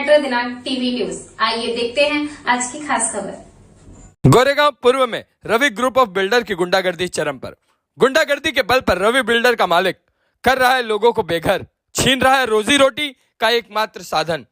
Metro दिनांक TV news. आइए देखते हैं आज की खास खबर। गोरेगांव पूर्व में रवि ग्रुप ऑफ बिल्डर की गुंडागर्दी चरम पर। गुंडागर्दी के बल पर रवि बिल्डर का मालिक कर रहा है लोगों को बेघर, छीन रहा है रोजी रोटी का एकमात्र साधन।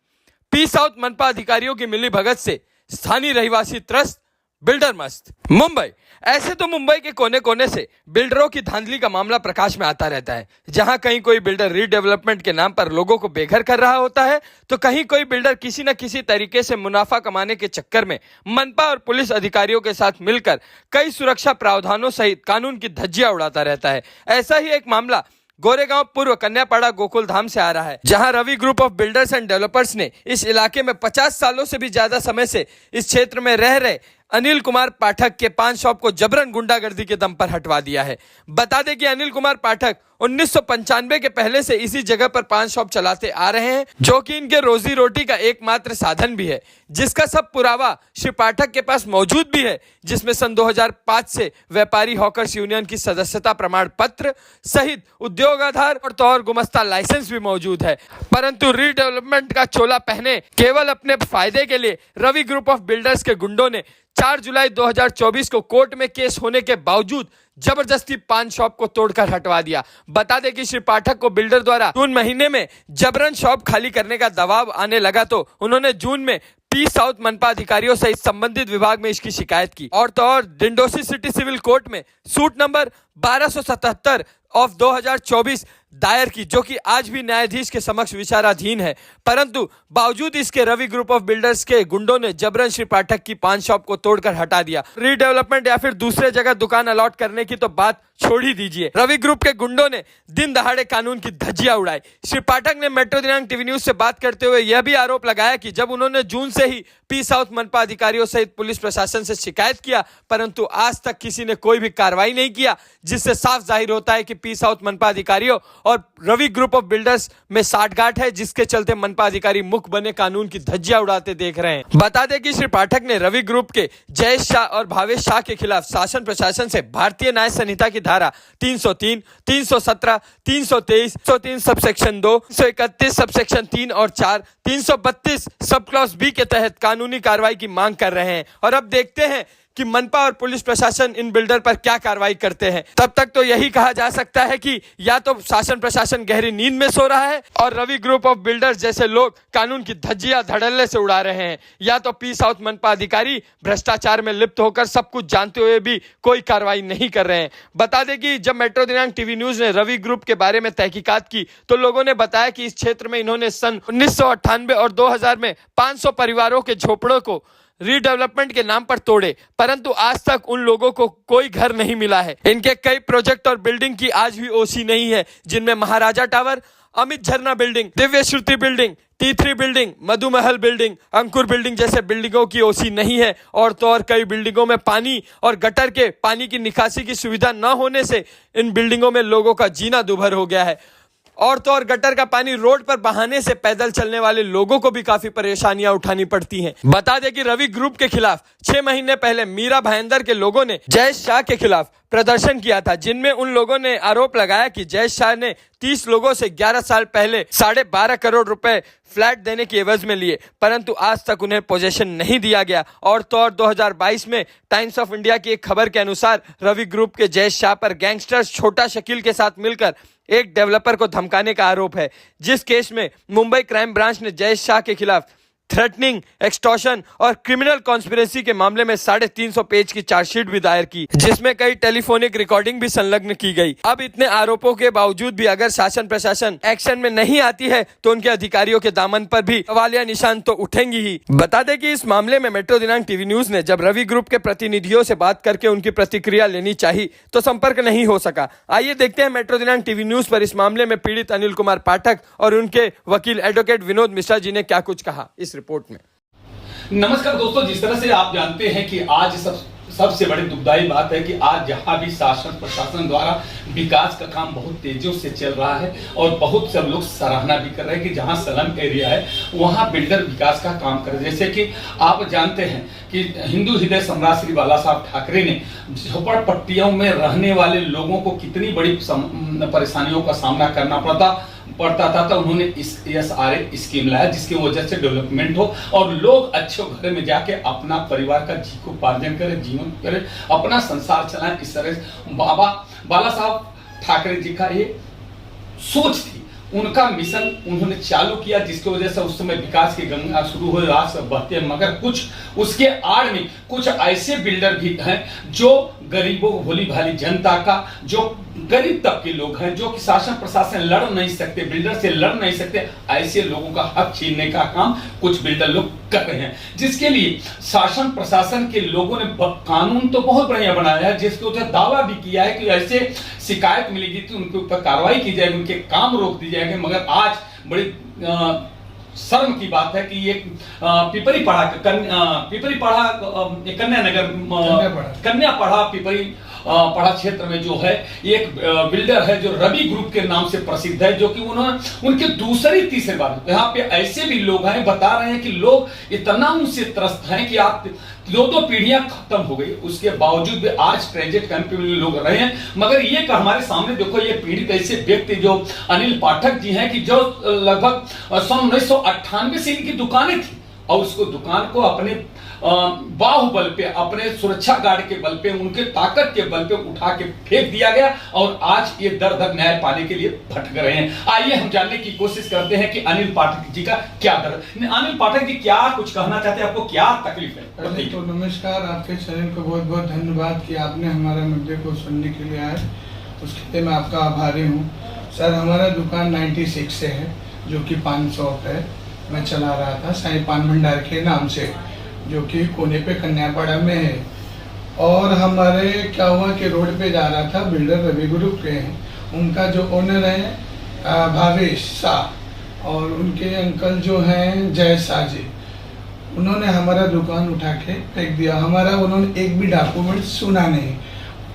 पी साउथ मनपा अधिकारियों की मिली भगत से स्थानीय रहवासी त्रस्त, बिल्डर मस्त। मुंबई, ऐसे तो मुंबई के कोने कोने से बिल्डरों की धांधली का मामला प्रकाश में आता रहता है। जहां कहीं कोई बिल्डर रीडेवलपमेंट के नाम पर लोगों को बेघर कर रहा होता है, तो कहीं कोई बिल्डर किसी न किसी तरीके से मुनाफा कमाने के चक्कर में मनपा और पुलिस अधिकारियों के साथ मिलकर कई सुरक्षा प्रावधानों सहित कानून की धज्जियां उड़ाता रहता है। ऐसा ही एक मामला गोरेगांव पूर्व कन्यापाड़ा गोकुल धाम से आ रहा है, जहां Ravi group of builders and developers ने इस इलाके में 50 सालों से भी ज्यादा समय से इस क्षेत्र में रह रहे अनिल कुमार पाठक के पान शॉप को जबरन गुंडागर्दी के दम पर हटवा दिया है। बता दें कि अनिल कुमार पाठक 1995 के पहले से इसी जगह पर पान शॉप चलाते आ रहे हैं, जो कि इनके रोजी रोटी का एकमात्र साधन भी है, जिसका सब पुरावा श्री पाठक के पास मौजूद भी है, जिसमें सन 2005 से व्यापारी हॉकर्स यूनियन की सदस्यता प्रमाण पत्र सहित उद्योग आधार और तौर गुमस्ता लाइसेंस भी मौजूद है। परंतु रीडेवलपमेंट का चोला पहने केवल अपने फायदे के लिए रवि ग्रुप ऑफ बिल्डर्स के गुंडों ने 4 जुलाई 2024 को कोर्ट में केस होने के बावजूद जबरदस्ती पान शॉप को तोड़कर हटवा दिया। बता दें कि श्री पाठक को बिल्डर द्वारा जून महीने में जबरन शॉप खाली करने का दबाव आने लगा, तो उन्होंने जून में पी साउथ मनपा अधिकारियों सहित संबंधित विभाग में इसकी शिकायत की और तो और डिंडोसी सिटी सिविल कोर्ट में सूट नंबर 1277 ऑफ 2024 दायर की, जो कि आज भी न्यायाधीश के समक्ष विचाराधीन है। परंतु बावजूद इसके रवि ग्रुप ऑफ बिल्डर्स के गुंडों ने जबरन श्री पाठक की पान शॉप को तोड़कर हटा दिया। रीडेवलपमेंट या फिर दूसरे जगह दुकान अलॉट करने की तो बात छोड़ ही दीजिए, रवि ग्रुप के गुंडों ने दिन दहाड़े कानून की धज्जियां उड़ाई। श्री पाठक ने मेट्रो दिनांक टीवी न्यूज से बात करते हुए यह भी आरोप लगाया कि जब उन्होंने जून से ही पी साउथ मनपा अधिकारियों सहित पुलिस प्रशासन से शिकायत किया, परंतु आज तक किसी ने कोई भी कार्रवाई नहीं किया, जिससे साफ जाहिर होता है कि पी साउथ मनपा अधिकारियों और रवि ग्रुप ऑफ बिल्डर्स में साठगांठ है, जिसके चलते मनपा अधिकारी मुख बने कानून की धज्जियां उड़ाते देख रहे हैं। बता दें कि श्री पाठक ने रवि ग्रुप के जयेश शाह और भावेश शाह के खिलाफ शासन प्रशासन से भारतीय न्याय संहिता की धारा 303, 317, 323, 303 सबसेक्शन 2, 331 सबसेक्शन 3 और 4, 332 सब क्लॉज बी के तहत कानूनी कार्रवाई की मांग कर रहे हैं। और अब देखते हैं कि मनपा और पुलिस प्रशासन इन बिल्डर पर क्या कार्रवाई करते हैं। तब तक तो यही कहा जा सकता है कि या तो शासन प्रशासन गहरी नींद में सो रहा है और रवि ग्रुप ऑफ बिल्डर्स जैसे लोग कानून की धज्जियां धड़ल्ले से उड़ा रहे हैं, या तो पी साउथ मनपा अधिकारी भ्रष्टाचार में लिप्त होकर सब कुछ जानते हुए भी कोई कार्रवाई नहीं कर रहे हैं। बता दें कि जब मेट्रो दिनांक टीवी न्यूज ने रवि ग्रुप के बारे में तहकीकात की, तो लोगों ने बताया कि इस क्षेत्र में इन्होंने सन 1998 और 2000 में 500 परिवारों के झोपड़ों को रीडेवलपमेंट के नाम पर तोड़े, परंतु आज तक उन लोगों को कोई घर नहीं मिला है। इनके कई प्रोजेक्ट और बिल्डिंग की आज भी ओसी नहीं है, जिनमें महाराजा टावर, अमित झरना बिल्डिंग, दिव्य श्रुति बिल्डिंग, T3 बिल्डिंग, मधुमहल बिल्डिंग, अंकुर बिल्डिंग जैसे बिल्डिंगों की ओसी नहीं है। और तो और कई बिल्डिंगों में पानी और गटर के पानी की निकासी की सुविधा न होने से इन बिल्डिंगों में लोगों का जीना दुभर हो गया है। और तो और गटर का पानी रोड पर बहाने से पैदल चलने वाले लोगों को भी काफी परेशानियां उठानी पड़ती हैं। बता दें कि रवि ग्रुप के खिलाफ 6 महीने पहले मीरा भाईंदर के लोगों ने जयेश शाह के खिलाफ प्रदर्शन किया था, जिनमें उन लोगों ने आरोप लगाया कि जयेश शाह ने 30 लोगों से 11 साल पहले 12.5 करोड़ रुपए फ्लैट देने की एवज में लिए, परंतु आज तक उन्हें पोजीशन नहीं दिया गया। और तो और 2022 में टाइम्स ऑफ इंडिया की एक खबर के अनुसार रवि ग्रुप के जयेश शाह पर गैंगस्टर्स छोटा शकील के साथ मिलकर एक डेवलपर को धमकाने का आरोप है, जिस केस में मुंबई क्राइम ब्रांच ने जयेश शाह के खिलाफ थ्रेटनिंग, एक्सटॉर्शन और क्रिमिनल कॉन्स्पिरेसी के मामले में 350 पेज की चार्जशीट भी दायर की, जिसमें कई टेलीफोनिक रिकॉर्डिंग भी संलग्न की गई। अब इतने आरोपों के बावजूद भी अगर शासन प्रशासन एक्शन में नहीं आती है, तो उनके अधिकारियों के दामन पर भी सवालिया निशान तो उठेंगी ही। बता दें कि इस मामले में मेट्रो दिनांक टीवी न्यूज ने जब रवि ग्रुप के प्रतिनिधियों से बात करके उनकी प्रतिक्रिया लेनी चाहिए, तो संपर्क नहीं हो सका। आइए देखते हैं मेट्रो दिनांक टीवी न्यूज पर इस मामले में पीड़ित अनिल कुमार पाठक और उनके वकील एडवोकेट विनोद मिश्रा जी ने क्या कुछ कहा इस रिपोर्ट में। नमस्कार दोस्तों, जिस तरह से आप जानते हैं कि आज सबसे बड़ी दुखदाई बात है कि आज जहां भी शासन प्रशासन द्वारा विकास का काम बहुत तेजी से चल रहा है और बहुत से लोग सराहना भी कर रहे हैं कि जहां स्लम एरिया है वहां बिल्डर विकास का काम करे। जैसे कि आप जानते हैं कि हिंदू हृदय सम्राट श्री बाला साहब ठाकरे ने झोपड़पट्टियों में रहने वाले लोगों को कितनी बड़ी परेशानियों का सामना करना पड़ता। पड़ता था, तो उन्होंने इस SRA स्कीम लाया जिसकी वजह से डेवलपमेंट हो और लोग अच्छे घर में जाके अपना परिवार का जीविकोपार्जन करें, जीवन करें, अपना संसार चलाएं। इस तरह बाला साहब ठाकरे जी का ये सोच थी, उनका मिशन उन्होंने चालू किया, जिसकी वजह से उस समय विकास की गंगा शुरू हुई, आज सब बहते हैं। मगर कुछ उसके आड़ में कुछ ऐसे बिल्डर भी हैं जो गरीबों, भोली भाली जनता का, जो गरीब तबके लोग हैं, जो कि शासन प्रशासन लड़ नहीं सकते, बिल्डर से लड़ नहीं सकते, ऐसे लोगों का हक छीनने का काम कुछ बिल्डर लोग कर रहे हैं, जिसके लिए शासन प्रशासन के लोगों ने कानून तो बहुत बढ़िया बनाया है, जिसके ऊपर दावा भी किया है कि ऐसे शिकायत मिलेगी तो उनके ऊपर कार्रवाई की जाएगी, उनके काम रोक दी जाएगी। मगर आज बड़ी शर्म की बात है कि ये पिपरी पढ़ा कन्या पढ़ा पिपरी पढ़ा क्षेत्र में जो है एक बिल्डर है जो रवि ग्रुप के नाम से प्रसिद्ध है, जो कि उनके दूसरी तीसरी बार यहाँ पे ऐसे भी लोग हैं, बता रहे हैं कि लोग इतना उनसे त्रस्त हैं कि आप दो पीढ़ियां खत्म हो गई, उसके बावजूद भी आज ट्रेजेड कैंप में लोग रहे हैं। मगर ये हमारे सामने देखो, ये पीड़ित ऐसे व्यक्ति जो अनिल पाठक जी हैं कि जो लगभग सन 1998 से इनकी दुकानें थी और उसको दुकान को अपने बाहुबल पे, अपने सुरक्षा गार्ड के बल पे, उनके ताकत के बल पे उठा के फेंक दिया गया और आज ये दर दर न्याय पाने के लिए भटक रहे हैं। आइए हम जानने की कोशिश करते हैं कि अनिल पाठक जी का क्या दर्द। अनिल पाठक जी क्या कुछ कहना चाहते हैं, आपको क्या तकलीफ है? तो नमस्कार, आपके चैनल को बहुत बहुत धन्यवाद कि आपने हमारे मुद्दे को सुनने के लिए आए, उसके लिए मैं आपका आभारी हूँ। सर, हमारा दुकान 96 से है, जो कि पान शॉप है, मैं चला रहा था साईं पान भंडार के नाम से, जो कि कोने पे कन्यापाड़ा में है। और हमारे क्या हुआ कि रोड पे जा रहा था, बिल्डर रवि ग्रुप के हैं, उनका जो ओनर है भावेश शाह और उनके अंकल जो हैं जय शाह जी, उन्होंने हमारा दुकान उठा के फेंक दिया। हमारा उन्होंने एक भी डॉक्यूमेंट सुना नहीं,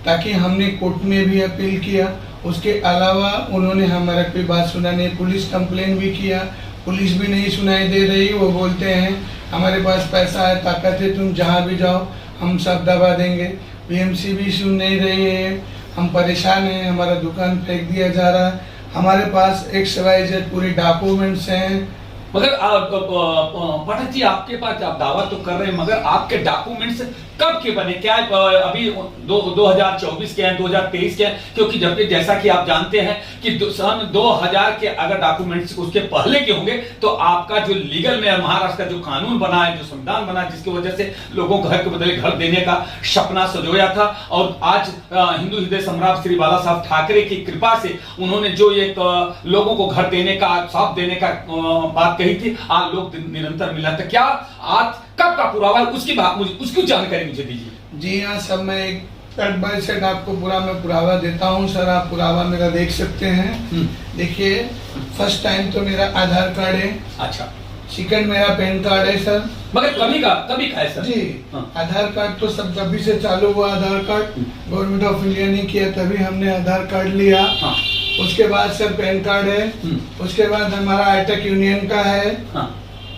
ताकि हमने कोर्ट में भी अपील किया। उसके अलावा उन्होंने हमारा कोई बात सुना नहीं, पुलिस कंप्लेन भी किया, पुलिस भी नहीं सुनाई दे रही। वो बोलते हैं हमारे पास पैसा है, ताकत है, तुम जहाँ भी जाओ हम सब दबा देंगे। BMC भी सुन नहीं रही है, हम परेशान हैं, हमारा दुकान फेंक दिया जा रहा है। हमारे पास XYZ पूरे डॉक्यूमेंट्स हैं। मगर पाठक जी, आपके पास आप दावा तो कर रहे हैं, मगर आपके डॉक्यूमेंट्स कब के बने? क्या अभी 2024 के हैं, 2023 के हैं? क्योंकि जबकि जैसा कि आप जानते हैं कि सन 2000 के अगर डॉक्यूमेंट्स उसके पहले के होंगे तो आपका जो लीगल में महाराष्ट्र का जो कानून बना है, जो संविधान बना, जिसकी वजह से लोगों को घर के बदले घर देने का सपना सजोया था। और आज हिंदू हृदय सम्राट श्री बाला साहब ठाकरे की कृपा से उन्होंने जो एक लोगों को घर देने का, साफ देने का बात कही थी, आज लोग निरंतर मिला था। क्या आज कब का पुरावा है, उसकी बात मुझे, उसकी जानकारी मुझे दीजिए। जी हाँ सर, मैं एक साइड बाय साइड आपको पूरा मैं पुरावा देता हूँ सर। आप पुरावा मेरा देख सकते हैं। देखिए, फर्स्ट टाइम तो मेरा आधार कार्ड है। अच्छा। सेकंड मेरा पैन कार्ड है सर। मगर कभी का है सर? जी आधार कार्ड तो सब जब से चालू हुआ, आधार कार्ड गवर्नमेंट ऑफ इंडिया ने किया, तभी हमने आधार कार्ड लिया। उसके बाद सर पैन कार्ड है। उसके बाद हमारा आईटेक यूनियन का है।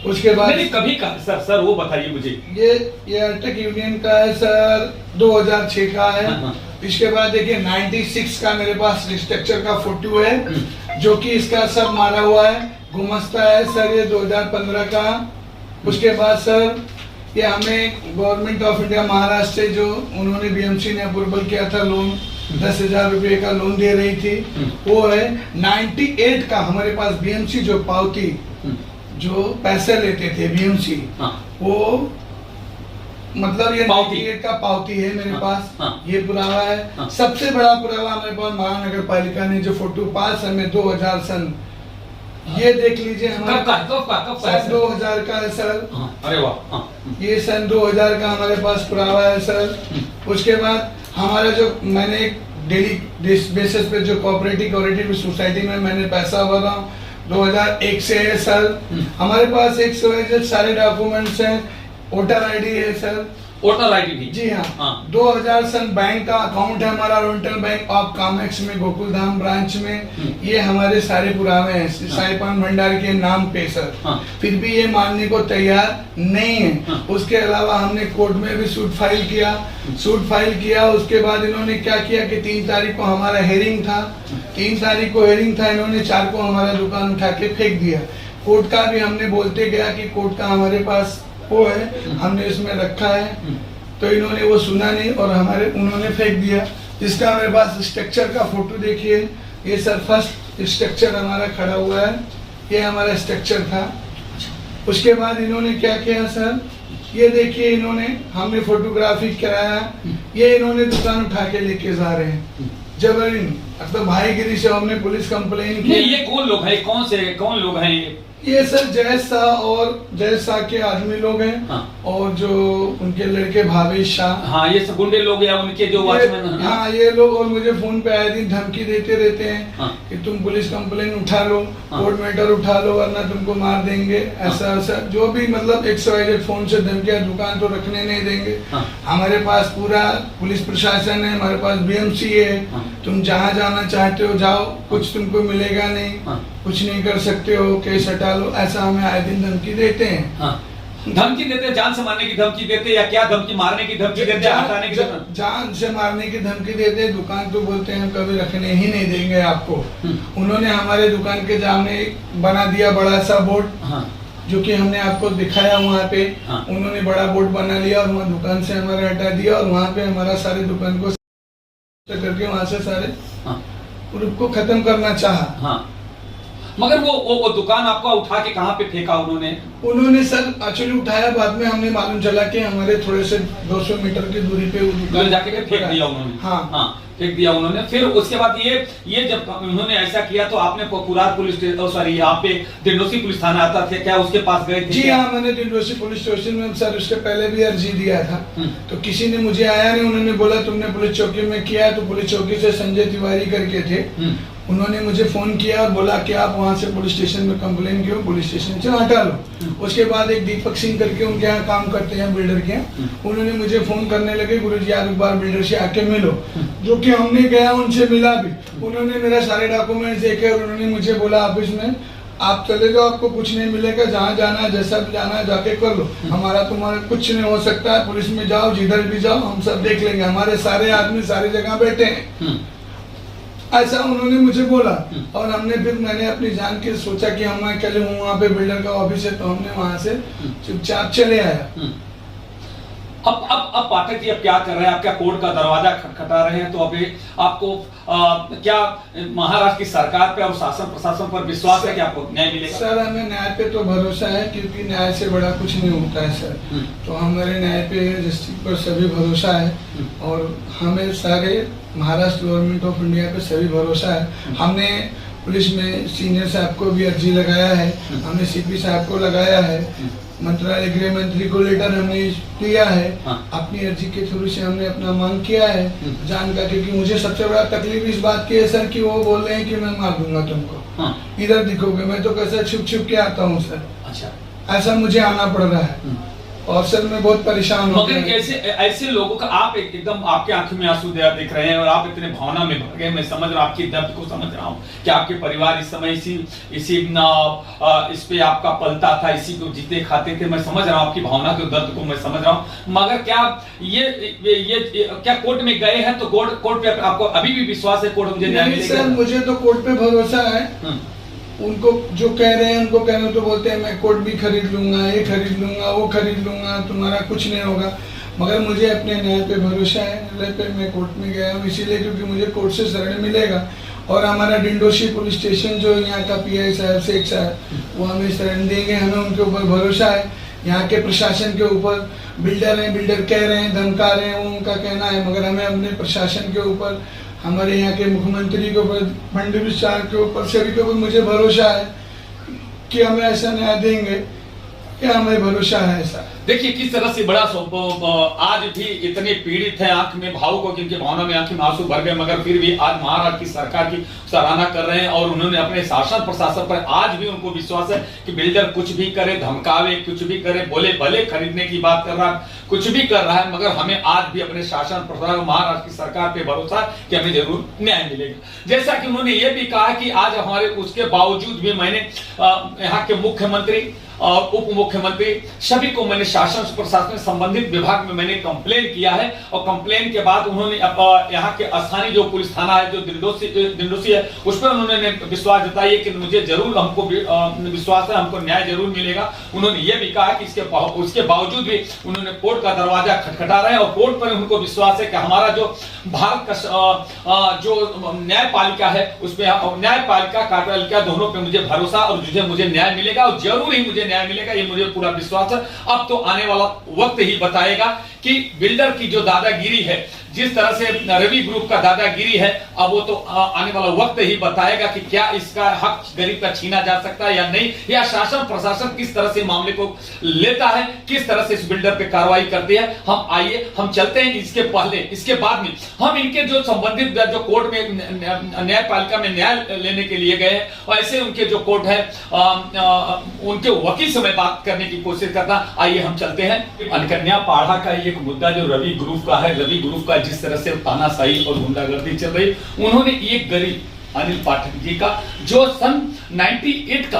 उसके बाद नहीं, कभी का सर वो बताइए मुझे। ये आईटेक यूनियन का है सर, 2006 का है। इसके बाद देखिए 96 का मेरे पास रिस्ट्रक्चर का फोटो है, जो कि इसका सब मारा हुआ है, गुमस्ता है सर, ये 2015 का। उसके बाद सर ये हमें गवर्नमेंट ऑफ इंडिया महाराष्ट्र से जो उन्होंने BMC ने अप्रूवल किया था, लोन 10,000 रुपये का लोन दे रही थी, वो है 98 का। हमारे पास BMC जो पावती, जो पैसे लेते थे BMC, वो मतलब ये 98 का पावती है मेरे पास। ये पुरावा है। सबसे बड़ा पुरावा हमारे पास महानगर पालिका ने जो फोटो पास हमें 2000 सन, ये देख लीजिए हमारे सन 2000 का है सर। अरे वाह। ये सन 2000 का हमारे पास पुरावा है सर। उसके बाद हमारा जो मैंने एक डेली बेसिस पे जो कोऑपरेटिव सोसाइटी में मैंने पैसा भरा 2001 से है सर। हमारे पास XYZ सारे डॉक्यूमेंट्स हैं, वोटर ID है सर। वोटर आईडी भी? जी हाँ, हाँ। 2000 सन बैंक का अकाउंट है हमारा, ओरिएंटल बैंक ऑफ कामेक्स में, गोकुल धाम ब्रांच में। ये हमारे सारे पुरावे हैं साई पान भंडार के नाम पे सर। हाँ। फिर भी ये मानने को तैयार नहीं है। हाँ। उसके अलावा हमने कोर्ट में भी सूट फाइल किया। उसके बाद इन्होंने क्या किया कि 3 तारीख को हमारा हेयरिंग था। 3 तारीख को हेयरिंग था, इन्होंने 4 को हमारा दुकान उठा के फेंक दिया। कोर्ट का भी हमने बोलते गया कि कोर्ट का हमारे पास वो है, हमने इसमें रखा है, तो इन्होंने वो सुना नहीं और उन्होंने फेंक दिया। इसका मेरे पास स्ट्रक्चर का फोटो देखिए, ये सर फर्स्ट स्ट्रक्चर हमारा खड़ा हुआ है, ये हमारा स्ट्रक्चर था। उसके बाद इन्होंने क्या किया सर, ये देखिए हमने फोटोग्राफी कराया, ये इन्होंने दुकान उठा के लेके जा रहे हैं जबरन, मतलब भाईगिरी से हमने पुलिस कंप्लेन की। ये कौन लोग हैं, कौन लोग हैं ये सर जय शाह के आदमी लोग हैं। हाँ। और जो उनके लड़के भावेश शाह। हाँ, ये सब गुंडे लोग या उनके जो वॉचमैन हैं? हाँ, ये लोग। और मुझे फोन पे आए दिन धमकी देते रहते हैं। हाँ। कि तुम पुलिस कंप्लेन उठा लो, हाँ। कोर्ट मैटर उठा लो, वरना तुमको मार देंगे। ऐसा जो भी मतलब 100 फोन से धमकियां, दुकान तो रखने नहीं देंगे। हाँ। हमारे पास पूरा पुलिस प्रशासन है, हमारे पास BMC है। हाँ। तुम जहाँ जाना चाहते हो जाओ, कुछ तुमको मिलेगा नहीं। हाँ। कुछ नहीं कर सकते हो, केस हटा लो, ऐसा हमें आए दिन धमकी देते हैं। हाँ। धमकी देते, जान से मारने की धमकी देते या क्या धमकी, मारने की धमकी देते, हटाने की धमकी? जान से मारने की धमकी देते। दुकान तो बोलते हैं कभी रखने ही नहीं देंगे आपको। उन्होंने हमारे दुकान के सामने बना दिया बड़ा सा बोर्ड। हाँ। जो कि हमने आपको दिखाया वहाँ पे। हाँ। उन्होंने बड़ा बोर्ड बना लिया और वहाँ दुकान से हमारा हटा दिया, और वहाँ पे हमारा सारे दुकान को करके वहाँ से सारे ग्रुप को खत्म करना चाहा। हाँ। मगर वो दुकान आपको उठा के कहाँ पे फेंका उन्होंने सर एक्चुअली उठाया, बाद में हमने मालूम चला कि हमारे थोड़े से 200 मीटर की दूरी पे वो दुकान जाके फेंक दिया उन्होंने? हाँ, फेंक दिया उन्होंने। फिर उसके बाद ये जब उन्होंने ऐसा किया तो आपने कुरार पुलिस सॉरी यहाँ पे डिंडोसी पुलिस थाना आता था क्या, उसके पास गए थे? जी हाँ, मैंने डिंडोसी पुलिस स्टेशन में सर उसके पहले भी अर्जी दिया था। तो किसी ने मुझे आया नहीं, उन्होंने बोला तुमने पुलिस चौकी में किया। तो पुलिस चौकी से संजय तिवारी करके थे, उन्होंने मुझे फोन किया और बोला कि आप वहाँ से पुलिस स्टेशन में कंप्लेन किया, पुलिस स्टेशन से हटा लो। उसके बाद एक दीपक सिंह करके उनके यहाँ काम करते हैं बिल्डर के, उन्होंने मुझे फोन करने लगे, गुरुजी आप एक बार बिल्डर से आके मिलो। जो कि हमने गया, उनसे मिला भी। उन्होंने मेरा सारे डॉक्यूमेंट्स देखे और उन्होंने मुझे बोला ऑफिस में आप चले जाओ, आपको कुछ नहीं मिलेगा, जहाँ जाना है जैसा भी जाना है जाके कर लो, हमारा तुम्हारा कुछ नहीं हो सकता है। पुलिस में जाओ, जिधर भी जाओ, हम सब देख लेंगे, हमारे सारे आदमी सारी जगह बैठे हैं। ऐसा उन्होंने मुझे बोला। और मैंने अपनी जान के सोचा कि हम अकेले हूँ, वहाँ पे बिल्डर का ऑफिस है, तो हमने वहाँ से चुपचाप चले आया। अब पाठक जी अब क्या कर रहे हैं? आप क्या कोर्ट का दरवाजा खटखटा रहे हैं? तो अभी आपको क्या महाराष्ट्र की सरकार पे और शासन प्रशासन पर विश्वास है कि आपको न्याय मिलेगा? सर हमें न्याय पे तो भरोसा है, क्योंकि न्याय से बड़ा कुछ नहीं होता है सर। तो हमारे न्याय पे डिस्ट्रिक्ट पर सभी भरोसा है, और हमें सारे महाराष्ट्र गवर्नमेंट ऑफ इंडिया पे सभी भरोसा है। हमने पुलिस में सीनियर साहब को भी अर्जी लगाया है, हमने CP साहब को लगाया है, मंत्रालय गृह मंत्री को लेटर हमने दिया है। अपनी अर्जी के थ्रू से हमने अपना मांग किया है जानकर, क्योंकि मुझे सबसे बड़ा तकलीफ इस बात की है सर कि वो बोल रहे हैं कि मैं मार दूंगा तुमको, इधर दिखोगे। मैं तो कैसे छुप के आता हूँ सर। अच्छा, ऐसा मुझे आना पड़ रहा है, और सर मैं बहुत परेशान हूँ। मगर ऐसे लोगों का आप एकदम आपके आंखों में आंसू दिख रहे हैं और आप इतने भावना में भर गए। मैं समझ रहा हूँ आपकी दर्द को, समझ रहा हूँ कि आपके परिवार इस समय इस पे आपका पलता था, इसी को जीते खाते थे। मैं समझ रहा हूँ आपकी भावना के दर्द को, मैं समझ रहा हूँ। मगर क्या ये क्या कोर्ट में गए हैं? तो कोर्ट पे आपको अभी भी विश्वास है कोर्ट मुझे न्याय मिलेगा? सर मुझे तो कोर्ट पे भरोसा है। उनको जो कह रहे हैं, उनको कहने तो बोलते हैं मैं कोर्ट भी खरीद लूंगा, ये खरीद लूंगा, वो खरीद लूंगा, तुम्हारा कुछ नहीं होगा। मगर मुझे अपने न्याय पे भरोसा है, न्याय पे मैं कोर्ट में गया हूँ इसीलिए क्योंकि मुझे कोर्ट से शरण मिलेगा। और हमारा डिंडोशी पुलिस स्टेशन जो यहाँ का PI साहब शेख साहब, वो हमें शरण देंगे, हमें उनके ऊपर भरोसा है। यहाँ के प्रशासन के ऊपर बिल्डर हैं, बिल्डर कह रहे हैं, धमका रहे हैं, वो उनका कहना है, मगर हमें अपने प्रशासन के ऊपर, हमारे यहाँ के मुख्यमंत्री के ऊपर, फडणवीस साहब के ऊपर, सभी के ऊपर मुझे भरोसा है कि हमें ऐसा न्याय देंगे। क्या हमें भरोसा है ऐसा। देखिए किस तरह से बड़ा आज भी इतने पीड़ित हैं, आंख में भावुक हो, जिनकी भावना में आंखों में आंसू भर गए, मगर फिर भी आज महाराष्ट्र की सरकार की सराहना कर रहे हैं और उन्होंने अपने शासन प्रशासन पर आज भी उनको विश्वास है कि बिल्डर कुछ भी करे, धमकावे, कुछ भी करे, बोले भले खरीदने की बात कर रहा है, कुछ भी कर रहा है, मगर हमें आज भी अपने शासन प्रशासन महाराष्ट्र की सरकार पे भरोसा है कि हमें जरूर न्याय मिलेगा। जैसा कि उन्होंने ये भी कहा कि आज हमारे उसके बावजूद भी मैंने यहाँ के मुख्यमंत्री और उप मुख्यमंत्री सभी को मैंने शासन प्रशासन संबंधित विभाग में मैंने कंप्लेन किया है और कंप्लेन के बाद उन्होंने यहाँ के स्थानीय जो पुलिस थाना है जो दिंडोसी है उस पर उन्होंने विश्वास जताई कि मुझे जरूर हमको विश्वास है हमको न्याय जरूर मिलेगा। उन्होंने ये भी कहा कि उसके बावजूद भी उन्होंने कोर्ट का दरवाजा खटखटा रहे हैं और कोर्ट पर उनको विश्वास है कि हमारा जो भारत का जो न्यायपालिका है उसमें न्यायपालिका कार्यपालिका दोनों पे मुझे भरोसा और मुझे न्याय मिलेगा और जरूर ही मुझे न्याय मिलेगा, ये मुझे पूरा विश्वास है। अब तो आने वाला वक्त ही बताएगा कि बिल्डर की जो दादागिरी है, जिस तरह से रवि ग्रुप का दादागिरी है, अब वो तो आने वाला वक्त ही बताएगा कि क्या इसका हक गरीब का छीना जा सकता है या नहीं, या शासन प्रशासन किस तरह से मामले को लेता है, किस तरह से इस बिल्डर पे कार्रवाई करती है। हम आइए हम चलते हैं, इसके पहले इसके बाद में हम इनके जो संबंधित जो कोर्ट में न्यायपालिका में न्याय लेने के लिए गए हैं और ऐसे उनके जो कोर्ट है उनके वकील से मैं बात करने की कोशिश करता। आइए हम चलते हैं। अनकन्या पाड़ा का एक मुद्दा जो रवि ग्रुप का है, रवि ग्रुप का जिस तरह से तानाशाही और गुंडागर्दी चल रही, उन्होंने एक गरीब अनिल पाठक जी का जो सन 98 का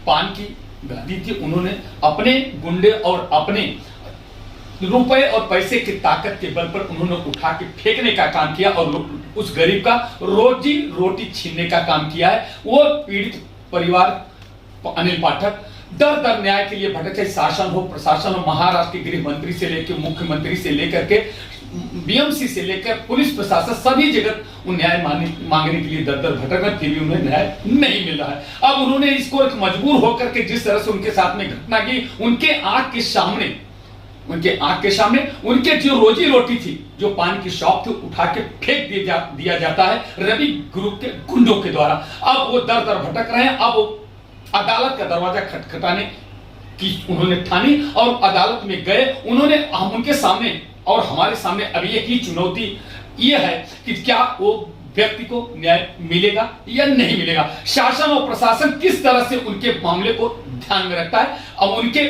पान की गाड़ी थी, उन्होंने अपने गुंडे और अपने रुपए और पैसे की ताकत के बल पर उन्होंने उठा के फेंकने का काम किया और उस गरीब का रोजी रोटी छीनने का काम किया है। वो पीड़ित परिवार अनिल पाठक दर दर न्याय के लिए भटके, शासन हो प्रशासन हो, महाराष्ट्र के गृह मंत्री से लेकर मुख्यमंत्री से लेकर के बीएमसी से लेकर पुलिस प्रशासन सभी जगह उन न्याय मांगने के लिए दर दर भटक रहे, फिर भी उन्हें न्याय नहीं मिल रहा है। अब उन्होंने इसको एक मजबूर होकर के जिस तरह से उनके साथ में घटना की, उनके आंख के सामने उनके जो रोजी रोटी थी, जो पान की शॉप थी, उठा के फेंक दिया जाता है रवि ग्रुप के गुंडों के द्वारा। अब वो दर दर भटक रहे हैं। अब अदालत का दरवाजा खटखटाने की उन्होंने ठानी और अदालत में गए। उन्होंने उनके सामने और हमारे सामने अभी एक ही चुनौती यह है कि क्या वो व्यक्ति को न्याय मिलेगा या नहीं मिलेगा। शासन और प्रशासन किस तरह से उनके मामले को ध्यान में रखता है। अब उनके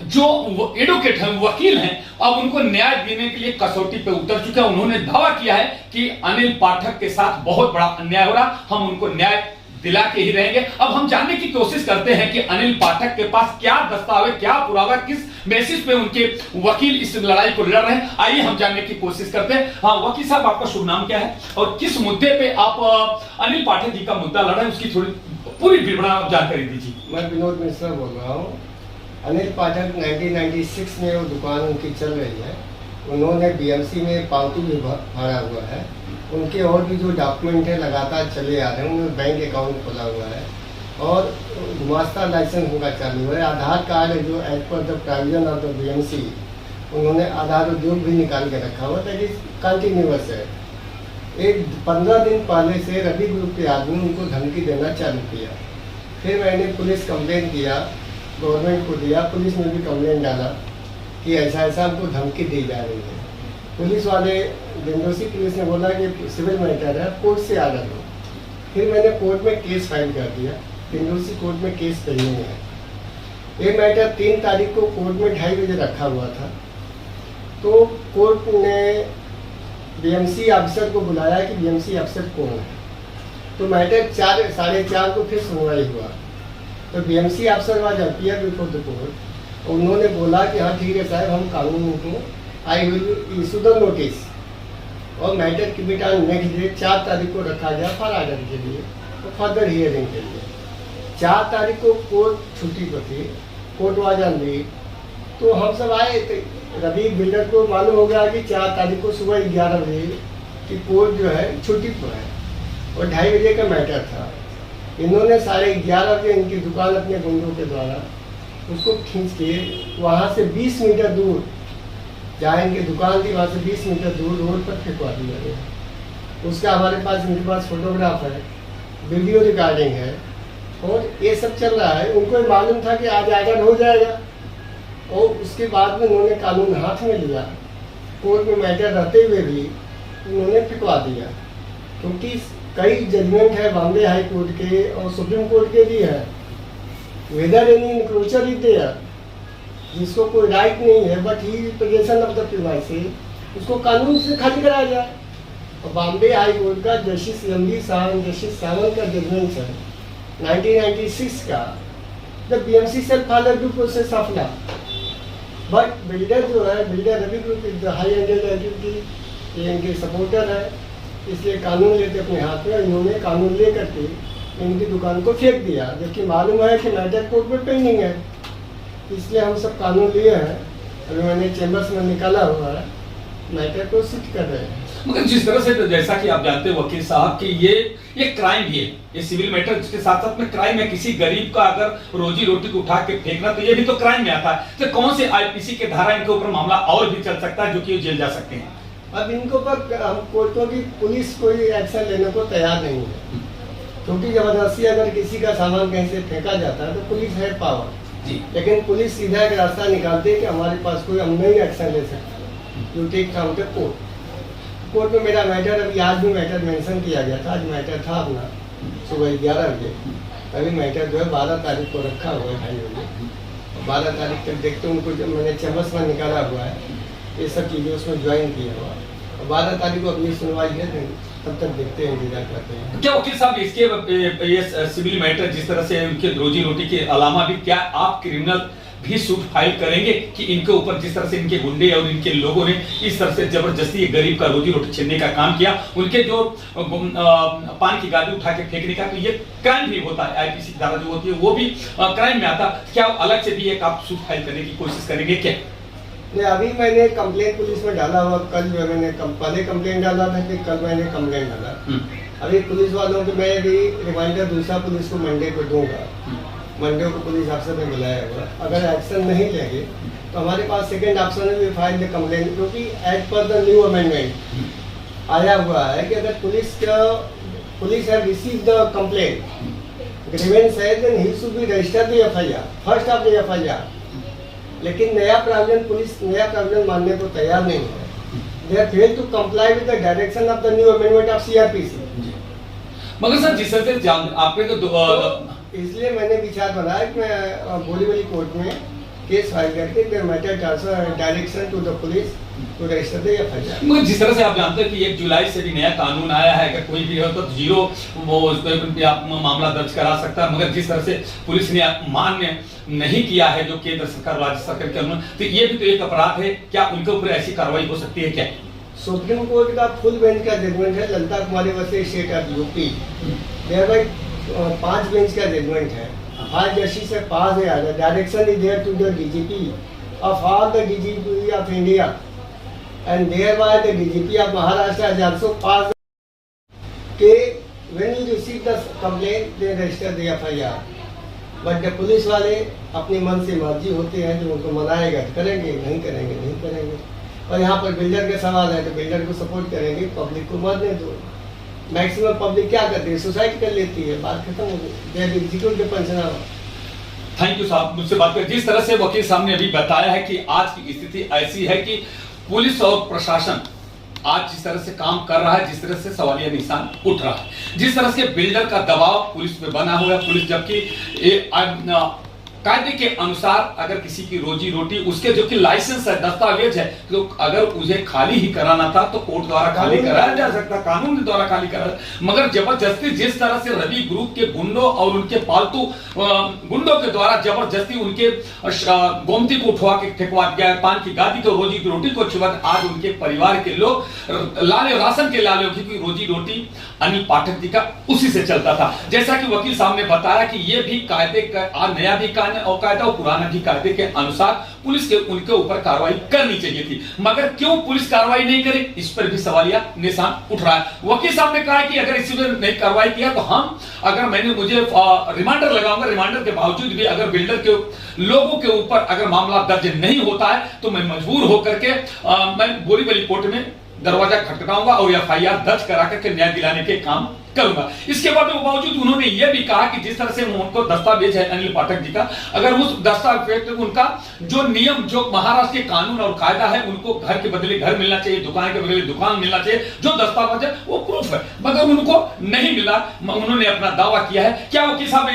जो एडवोकेट हैं, वकील हैं, अब उनको न्याय देने के लिए कसौटी पे उतर चुके हैं। उन्होंने दावा किया है कि अनिल पाठक के साथ बहुत बड़ा अन्याय हो रहा, हम उनको न्याय दिला के ही रहेंगे। अब हम जानने की कोशिश करते हैं कि अनिल पाठक के पास क्या दस्तावेज, क्या पुरावा, किस बेसिस पे उनके वकील इस लड़ाई को लड़ रहे हैं। आइए हम जानने की कोशिश करते हैं। हाँ वकील साहब, आपका शुभ नाम क्या है और किस मुद्दे पे आप अनिल पाठक जी का मुद्दा लड़ रहे हैं, उसकी थोड़ी पूरी विवरण जानकारी दीजिए। मैं विनोद मिश्रा बोल रहा हूँ। अनिल पाठक 1996 में वो दुकान उनकी चल रही है। उन्होंने बीएमसी में पावती भी भरा हुआ है। उनके और भी जो डॉक्यूमेंट है लगातार चले आ रहे हैं। उन्होंने बैंक अकाउंट खोला हुआ है और गुमास्ता लाइसेंस उनका चालू है। आधार कार्ड है जो as per the provision of the BMC, उन्होंने आधार उद्योग भी निकाल के रखा हुआ था कि कंटिन्यूअस है। एक 15 दिन पहले से रवि ग्रुप के आदमी उनको धमकी देना चालू किया। फिर मैंने पुलिस कंप्लेन किया, गवर्नमेंट को दिया, पुलिस में भी कंप्लेन डाला कि ऐसा ऐसा हमको धमकी दी जा रही है। पुलिस वाले दिंडोसी पुलिस ने बोला कि सिविल मैटर है, कोर्ट से आर्डर दो। फिर मैंने कोर्ट में केस फाइल कर दिया। दिंडोसी कोर्ट में केस पेंडिंग है। ये मैटर 3 तारीख को कोर्ट में 2:30 बजे रखा हुआ था। तो कोर्ट ने बीएमसी ऑफिसर को बुलाया कि बीएमसी ऑफिसर कौन है। तो मैटर 4 साढ़े 4 को फिर सुनवाई हुआ। तो BMC officer was appear before the court. उन्होंने बोला कि हाँ ठीक है साहब, हम कानून को I will issue the notice, और मैटर की बेटा नेक्स्ट डे 4 तारीख को रखा गया फॉर आर्डर के लिए, तो फर्दर हियरिंग के लिए। 4 तारीख को कोर्ट छुट्टी पर थी, कोर्ट वाज ऑन लीव। तो हम सब आए थे। रवि बिल्डर को मालूम हो गया कि 4 तारीख को सुबह 11 बजे कि कोर्ट जो है छुट्टी पर है और 2:30 बजे का मैटर था। इन्होंने 11:30 बजे इनकी दुकान अपने गुंडों के द्वारा उसको खींच के वहाँ से 20 मीटर दूर, जहाँ इनकी दुकान थी वहाँ से 20 मीटर दूर रोड पर फेंकवा दिया गया। उसका हमारे पास, इनके पास फोटोग्राफ है, वीडियो रिकॉर्डिंग है और ये सब चल रहा है। उनको मालूम था कि आज आर्डर हो जाएगा, उसके बाद में उन्होंने कानून हाथ में लिया, कोर्ट में मैटर रहते हुए भी उन्होंने फिकवा दिया, क्योंकि कई जजमेंट है बॉम्बे हाई कोर्ट के और सुप्रीम कोर्ट के भी है, whether any encroacher is there, जिसको कोई राइट नहीं है but he possession of the premises, उसको कानून से खाली कराया जाए। और बॉम्बे हाई कोर्ट का justice MB Sawant, justice Sawant का जजमेंट है 1996 का, the BMC shall follow due process of law, but builder जो है, builder Ravi group is the high ended entity, ये इनके सपोर्टर है, इसलिए कानून लेते अपने हाथ में। इन्होंने कानून ले करके इनकी दुकान को फेंक दिया, जबकि मालूम है कि मैटर कोर्ट में पेंडिंग है, इसलिए हम सब कानून लिए हैं। अभी मैंने चैम्बर्स में निकाला हुआ है, मैटर को सिट कर रहे हैं। मगर जिस तरह से, जैसा कि आप जानते हैं वकील साहब कि ये क्राइम भी है, ये सिविल मैटर के साथ साथ में क्राइम है। किसी गरीब का अगर रोजी रोटी को उठा के फेंकना, तो ये भी तो क्राइम में आता है। तो कौन से आईपीसी के धारा इनके ऊपर मामला और भी चल सकता है जो कि ये जेल जा सकते हैं? अब इनको पर हम कोर्टों की पुलिस कोई एक्शन लेने को तैयार नहीं है, क्योंकि जबरदस्ती अगर किसी का सामान कहीं से फेंका जाता है तो पुलिस है पावर, लेकिन पुलिस सीधा एक रास्ता निकालती है कि हमारे पास कोई हम नहीं एक्शन ले सकते, you take from the court. Court में मेरा मैटर, अभी आज भी मैटर मेंशन किया गया था, आज मैटर था अपना सुबह 11 बजे, अभी मैटर जो है 12 तारीख को रखा हुआ है 2:30 बजे। 12 तारीख तक देखते उनको, जब मैंने चम्बस में निकाला हुआ है, ये सब चीज़ें उसमें ज्वाइन किया हुआ है, और 12 तारीख को अगली सुनवाई है, तब तक देखते हैं, इंतजार करते हैं। क्या वकील साहब इसके ये सिविल मैटर जिस तरह से उनके रोजी रोटी के अलावा भी क्या आप क्रिमिनल भी सूट फाइल करेंगे कि इनके ऊपर जिस तरह से इनके गुंडे और इनके लोगों ने इस तरह से जबरदस्ती एक गरीब का रोजी रोटी छीनने का काम किया, उनके जो पान की गाड़ी उठा के फेंकने का, तो ये क्राइम भी होता है, आईपीसी की धारा जो होती है वो भी क्राइम में आता। क्या अलग से भी एक आप सूट फाइल करने की कोशिश करेंगे क्या? नहीं, अभी मैंने कंप्लेंट पुलिस में डाला हुआ, कल जो मैंने पहले कंप्लेंट डाला था, फिर कल मैंने कंप्लेंट डाला। अभी पुलिस वालों को मैं भी रिमाइंडर दूसरा पुलिस को मंडे को दूंगा, मंडे को पुलिस अफसर ने बुलाया हुआ, अगर एक्शन नहीं लेंगे तो हमारे पास सेकेंड ऑप्शन है, वी फाइल द कंप्लेंट, क्योंकि as per the new amendment आया हुआ है कि अगर police have receive the complaint, grievance है, then he should be register the FIR, first of the FIR. लेकिन नया प्रावधान, पुलिस नया प्रावधान मानने को तैयार नहीं है, they are fail to comply with the direction of the new amendment of CrPC. मगर सर जिस तरह से आपने तो इसलिए मैंने विचार बनाया कि मैं बोरीवली कोर्ट में केस फाइल करके matter transfer direction to the police to register the FIR. जिस तरह से आप जानते हैं कि 1 जुलाई से भी नया कानून आया है, अगर कोई भी हो तो 0 वो उस पर आप मामला दर्ज करा सकता है, मगर जिस तरह से पुलिस ने मान्य नहीं किया है जो केंद्र सरकार राज्य सरकार के अनुमान, तो ये भी तो एक अपराध है। क्या उनके ऊपर ऐसी कार्रवाई हो सकती है क्या? सुप्रीम कोर्ट का फुल बेंच का जजमेंट है, Lalita Kumari versus state of UP, there 5 bench का जजमेंट है, 5 जस्टिस से पास है, direction is there to the DGP of all the DGP of India and there by the DGP of Maharashtra has also pass के when you receive the complaint they register the FIR. But जब police वाले अपनी मन से मर्जी होते हैं, जो उनको मनाएगा करेंगे, नहीं करेंगे नहीं करेंगे। और यहाँ पर बिल्डर के सवाल है तो बिल्डर को सपोर्ट करेंगे, पब्लिक को मरने दो। मैक्सिमम पब्लिक क्या करती है, सुसाइड कर लेती है, बात खत्म हो गई, एग्जीक्यूटिव पंचनामा। थैंक यू साहब, मुझसे बात कर। जिस तरह से वकील साहब ने अभी बताया है कि आज की स्थिति ऐसी है कि पुलिस और प्रशासन आज जिस तरह से काम कर रहा है, जिस तरह से सवालिया निशान उठ रहा है, जिस तरह से बिल्डर का दबाव पुलिस पे बना हुआ है, पुलिस जबकि कायदे के अनुसार अगर किसी की रोजी रोटी, उसके जो कि लाइसेंस है, दस्तावेज है, तो अगर उसे खाली ही कराना था तो कोर्ट द्वारा खाली कराया जा सकता, कानून द्वारा खाली कराया, मगर जबरदस्ती जिस तरह से रवि ग्रुप के गुंडों और उनके पालतू गुंडों के द्वारा जबरदस्ती उनके गोमती को उठवा के फेंकवा दिया, पान की गादी को, रोजी की रोटी को छुआ, आज उनके परिवार के लोग लाले राशन के लाले, क्योंकि रोजी रोटी अनिल पाठक जी का उसी से चलता था। जैसा कि वकील साहब ने बताया कि ये भी कायदे का नया भी और कायदा और पुराना भी कायदे के अनुसार पुलिस के उनके ऊपर कार्रवाई करनी चाहिए थी, मगर क्यों पुलिस कार्रवाई नहीं करे, इस पर भी सवालिया निशान उठ रहा है। वकील साहब ने कहा कि अगर इसी में नहीं कार्रवाई किया तो हम, अगर मुझे रिमांडर लगाऊंगा, रिमांडर के बावजूद भी अगर बिल्डर के लोगों के ऊपर अगर मामला दर्ज नहीं होता है तो मैं मजबूर होकर के मैं बोरीवली कोर्ट में दरवाजा खटखटाऊंगा और FIR दर्ज करा करके न्याय दिलाने के काम करूंगा। इसके बावजूद उन्होंने यह भी कहा कि जिस तरह से उनको दस्तावेज है अनिल पाठक जी का, अगर उस दस्तावेज उनका जो नियम, जो महाराष्ट्र के कानून और कायदा है, उनको घर के बदले घर मिलना चाहिए, दुकान के बदले दुकान मिलना चाहिए, जो दस्तावेज है वो प्रूफ है, मगर उनको नहीं मिला। उन्होंने अपना दावा किया है। क्या वकील साहब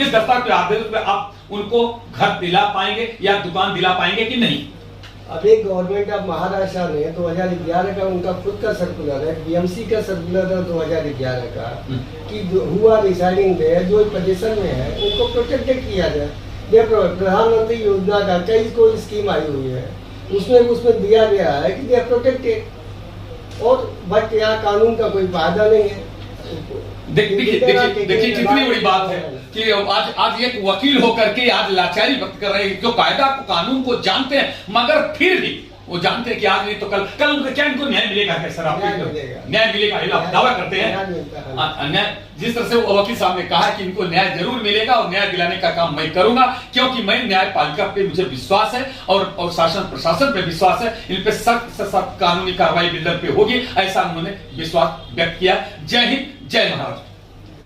इस दस्तावेज के आधार पर आप उनको घर दिला पाएंगे या दुकान दिला पाएंगे कि नहीं? अभी गवर्नमेंट ऑफ महाराष्ट्र ने 2011 का उनका खुद का सर्कुलर है, BMC का सर्कुलर है 2011 का, कि हु आर रिसाइडिंग देयर, जो पोजीशन में है उनको प्रोटेक्टेड किया जाए। देखो प्रधानमंत्री योजना का कई कोई स्कीम आई हुई है, उसमें दिया गया है कि दे आर प्रोटेक्टेड, और बट यहाँ कानून का कोई फायदा नहीं है। देखिए कितनी बड़ी बात है कि आज एक वकील होकर के आज लाचारी व्यक्त कर रहे हैं, जो कायदा को कानून को जानते हैं, मगर फिर भी वो जानते हैं कि आज नहीं तो कल उनको क्या इनको न्याय मिलेगा? क्या सर आप न्याय मिलेगा? आप दावा करते हैं न्याय, जिस तरह से वो वकील साहब ने कहा कि इनको न्याय जरूर मिलेगा और न्याय दिलाने का काम मैं करूंगा, क्योंकि मैं न्यायपालिका पे मुझे विश्वास है और शासन प्रशासन पे विश्वास है। इन पे सख्त से सख्त कानूनी कार्रवाई बिल्डर पे होगी, ऐसा उन्होंने विश्वास व्यक्त किया। जय हिंद, जय महाराष्ट्र।